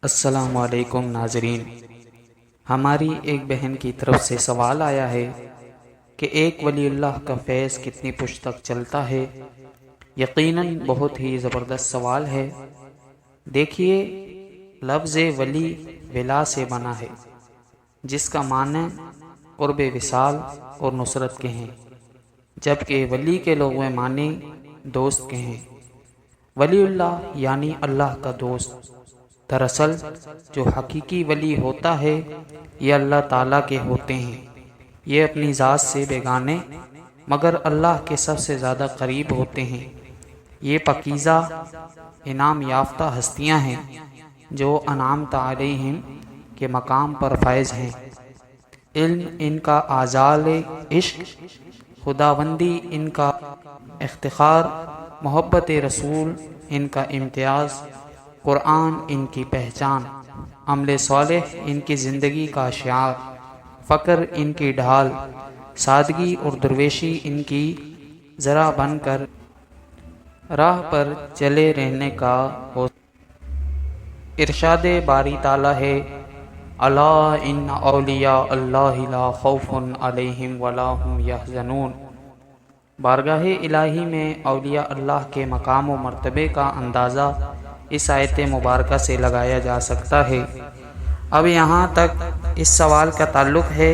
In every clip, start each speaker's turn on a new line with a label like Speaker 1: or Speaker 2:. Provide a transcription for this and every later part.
Speaker 1: السلام علیکم ناظرین، ہماری ایک بہن کی طرف سے سوال آیا ہے کہ ایک ولی اللہ کا فیض کتنی پشت تک چلتا ہے۔ یقیناً بہت ہی زبردست سوال ہے۔ دیکھیے، لفظ ولی ولا سے بنا ہے، جس کا معنی قرب وصال اور نصرت کے ہیں، جبکہ ولی کے لغوی معنی دوست کے ہیں۔ ولی اللہ یعنی اللہ کا دوست۔ دراصل جو حقیقی ولی ہوتا ہے یہ اللہ تعالیٰ کے ہوتے ہیں۔ یہ اپنی ذات سے بیگانے مگر اللہ کے سب سے زیادہ قریب ہوتے ہیں۔ یہ پاکیزہ انعام یافتہ ہستیاں ہیں جو انعمت علیہم کے مقام پر فائز ہیں۔ علم ان کا آزال عشق، خداوندی ان کا افتخار، محبت رسول ان کا امتیاز، قرآن ان کی پہچان، عمل صالح ان کی زندگی کا شعار، فقر ان کی ڈھال، سادگی اور درویشی ان کی ذرا بن کر راہ پر چلے رہنے کا ارشاد باری تعالیٰ ہے، الا ان اولیاء اللہ لا خوف علیہم ولا هم یحزنون۔ بارگاہ الہی میں اولیاء اللہ کے مقام و مرتبے کا اندازہ اس آیت مبارکہ سے لگایا جا سکتا ہے۔ اب یہاں تک اس سوال کا تعلق ہے،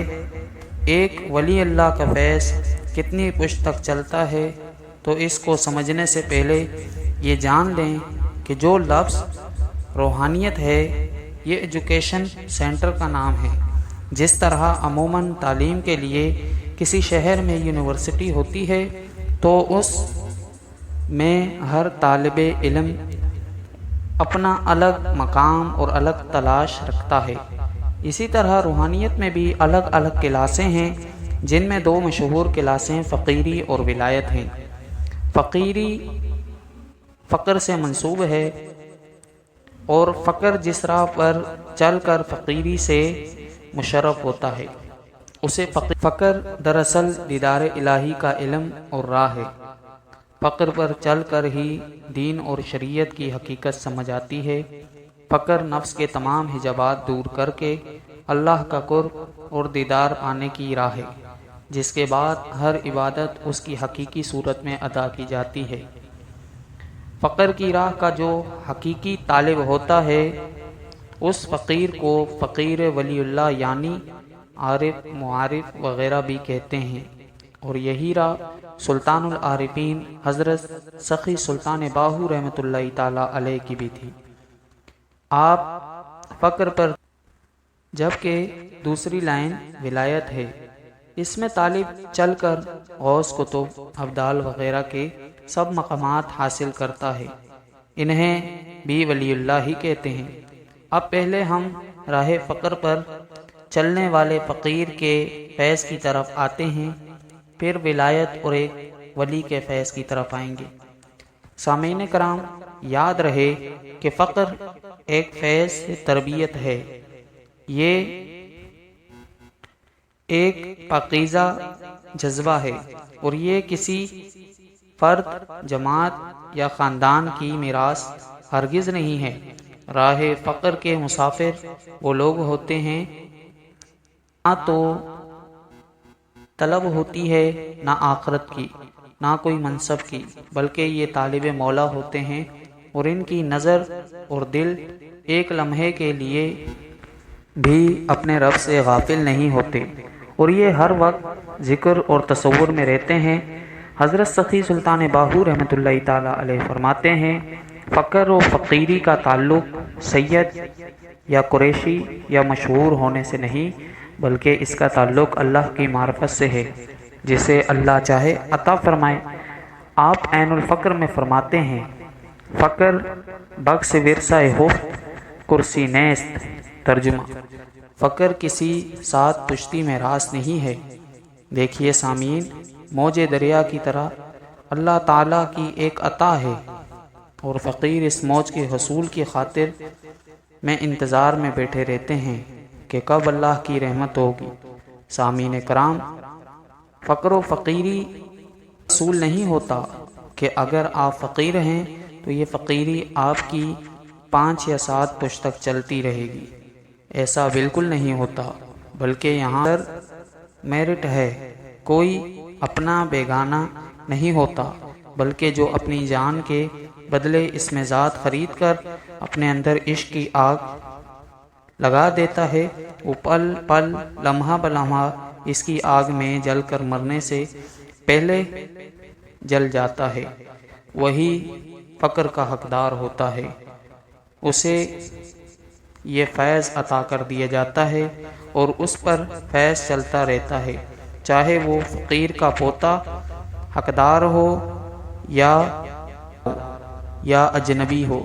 Speaker 1: ایک ولی اللہ کا فیض کتنی پشت تک چلتا ہے، تو اس کو سمجھنے سے پہلے یہ جان لیں کہ جو لفظ روحانیت ہے یہ ایجوکیشن سینٹر کا نام ہے۔ جس طرح عموماً تعلیم کے لیے کسی شہر میں یونیورسٹی ہوتی ہے تو اس میں ہر طالب علم اپنا الگ مقام اور الگ تلاش رکھتا ہے، اسی طرح روحانیت میں بھی الگ الگ کلاسیں ہیں، جن میں دو مشہور کلاسیں فقیری اور ولایت ہیں۔ فقیری فقر سے منسوب ہے، اور فقر جس راہ پر چل کر فقیری سے مشرف ہوتا ہے اسے فقر دراصل دیدار الہی کا علم اور راہ ہے۔ فقر پر چل کر ہی دین اور شریعت کی حقیقت سمجھ آتی ہے۔ فقر نفس کے تمام حجابات دور کر کے اللہ کا قرب اور دیدار پانے کی راہ ہے، جس کے بعد ہر عبادت اس کی حقیقی صورت میں ادا کی جاتی ہے۔ فقر کی راہ کا جو حقیقی طالب ہوتا ہے اس فقیر کو فقیر ولی اللہ یعنی عارف، معارف وغیرہ بھی کہتے ہیں، اور یہی راہ سلطان العارفین حضرت سخی سلطان باہو رحمۃ اللہ تعالی علیہ کی بھی تھی۔ آپ فقر پر، جبکہ دوسری لائن ولایت ہے، اس میں طالب چل کر غوث کتب، ابدال وغیرہ کے سب مقامات حاصل کرتا ہے، انہیں بھی ولی اللہ ہی کہتے ہیں۔ اب پہلے ہم راہ فقر پر چلنے والے فقیر کے فیض کی طرف آتے ہیں، پھر ولایت اور ایک ولی کے فیض کی طرف آئیں گے۔ سامعین کرام، یاد رہے کہ فقر ایک فیض تربیت ہے، یہ ایک پاکیزہ جذبہ ہے، اور یہ کسی فرد، جماعت یا خاندان کی میراث ہرگز نہیں ہے۔ راہ فقر کے مسافر وہ لوگ ہوتے ہیں نہ تو طلب ہوتی ہے نہ آخرت کی، نہ کوئی منصب کی، بلکہ یہ طالب مولا ہوتے ہیں، اور ان کی نظر اور دل ایک لمحے کے لیے بھی اپنے رب سے غافل نہیں ہوتے، اور یہ ہر وقت ذکر اور تصور میں رہتے ہیں۔ حضرت سخی سلطان باہو رحمۃ اللہ تعالی علیہ فرماتے ہیں، فقر و فقیری کا تعلق سید یا قریشی یا مشہور ہونے سے نہیں، بلکہ اس کا تعلق اللہ کی معرفت سے ہے، جسے اللہ چاہے عطا فرمائے۔ آپ عین الفقر میں فرماتے ہیں، فقر بخش ورثہ حفظ کرسی نیست۔ ترجمہ: فقر کسی سات پشتی میراث نہیں ہے۔ دیکھیے سامعین، موج دریا کی طرح اللہ تعالیٰ کی ایک عطا ہے، اور فقیر اس موج کے حصول کی خاطر میں انتظار میں بیٹھے رہتے ہیں کہ کب اللہ کی رحمت ہوگی۔ سامعین کرام، فقر و فقیری حصول نہیں ہوتا کہ اگر آپ فقیر ہیں تو یہ فقیری آپ کی 5 یا 7 پشت تک چلتی رہے گی۔ ایسا بالکل نہیں ہوتا، بلکہ یہاں پر میرٹ ہے، کوئی اپنا بیگانہ نہیں ہوتا، بلکہ جو اپنی جان کے بدلے اس میں ذات خرید کر اپنے اندر عشق کی آگ لگا دیتا ہے، وہ پل پل لمحہ بلمحہ اس کی آگ میں جل کر مرنے سے پہلے جل جاتا ہے، وہی فقر کا حقدار ہوتا ہے، اسے یہ فیض عطا کر دیا جاتا ہے اور اس پر فیض چلتا رہتا ہے، چاہے وہ فقیر کا پوتا حقدار ہو یا اجنبی ہو،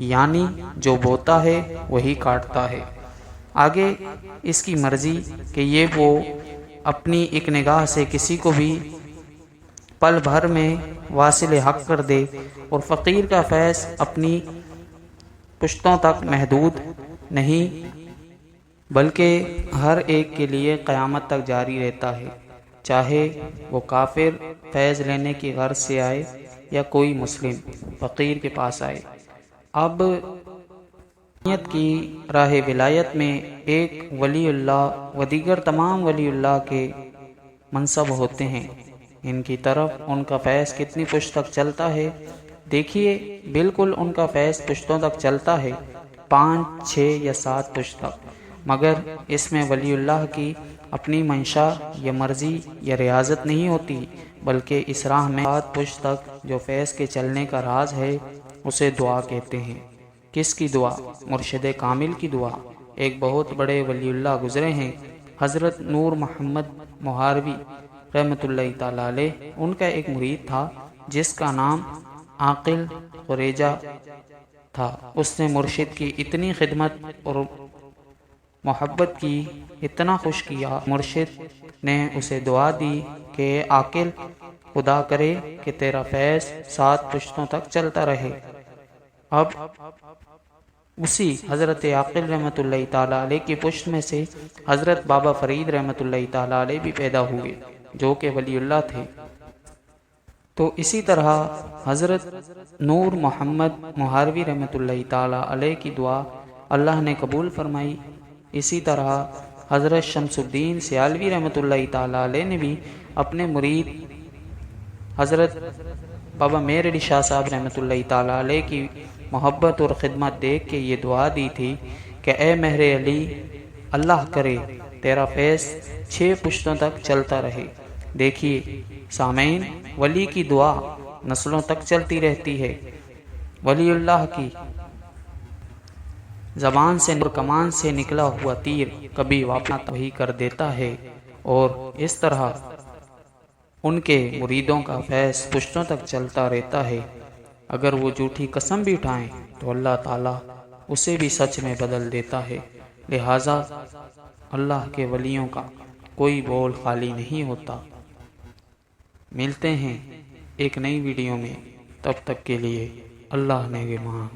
Speaker 1: یعنی جو بوتا ہے وہی کاٹتا ہے۔ آگے اس کی مرضی کہ یہ وہ اپنی ایک نگاہ سے کسی کو بھی پل بھر میں واصل حق کر دے، اور فقیر کا فیض اپنی پشتوں تک محدود نہیں بلکہ ہر ایک کے لیے قیامت تک جاری رہتا ہے، چاہے وہ کافر فیض لینے کی غرض سے آئے یا کوئی مسلم فقیر کے پاس آئے۔ اب کی راہ ولایت میں ایک ولی اللہ و دیگر تمام ولی اللہ کے منصب ہوتے ہیں، ان کی طرف ان کا فیض کتنی پشت تک چلتا ہے، دیکھیے بالکل ان کا فیض پشتوں تک چلتا ہے، 5، 6 یا 7 پشت تک، مگر اس میں ولی اللہ کی اپنی منشا یا مرضی یا ریاضت نہیں ہوتی، بلکہ اس راہ میں 7 پشت تک جو فیض کے چلنے کا راز ہے اسے دعا کہتے ہیں۔ کس کی دعا؟ مرشد کامل کی دعا۔ ایک بہت بڑے ولی اللہ گزرے ہیں، حضرت نور محمد مہاروی رحمۃ اللہ تعالی علیہ، ان کا ایک مرید تھا جس کا نام عاقل خریجہ تھا۔ اس نے مرشد کی اتنی خدمت اور محبت کی، اتنا خوش کیا، مرشد نے اسے دعا دی کہ عاقل خدا کرے کہ تیرا فیض 7 پشتوں تک چلتا رہے۔ اب اسی حضرت عاقل رحمۃ اللہ تعالی علیہ کی پشت میں سے حضرت بابا فرید رحمۃ اللہ تعالی علیہ بھی پیدا ہوئے جو کہ ولی اللہ تھے۔ تو اسی طرح حضرت نور محمد مہاروی رحمۃ اللہ تعالی علیہ کی دعا اللہ نے قبول فرمائی۔ اسی طرح حضرت شمس الدین سیالوی رحمۃ اللہ تعالی علیہ نے بھی اپنے مرید حضرت بابا میر علی شاہ صاحب رحمۃ اللہ تعالی علیہ کی محبت اور خدمت دیکھ کے یہ دعا دی تھی کہ اے مہر علی، اللہ کرے تیرا فیض 6 پشتوں تک چلتا رہے۔ دیکھیے سامعین، ولی کی دعا نسلوں تک چلتی رہتی ہے۔ ولی اللہ کی زبان سے اور کمان سے نکلا ہوا تیر کبھی واپس وہی کر دیتا ہے، اور اس طرح ان کے مریدوں کا فیض پشتوں تک چلتا رہتا ہے۔ اگر وہ جھوٹی قسم بھی اٹھائیں تو اللہ تعالیٰ اسے بھی سچ میں بدل دیتا ہے۔ لہٰذا اللہ کے ولیوں کا کوئی بول خالی نہیں ہوتا۔ ملتے ہیں ایک نئی ویڈیو میں، تب تک کے لیے اللہ نگہبان۔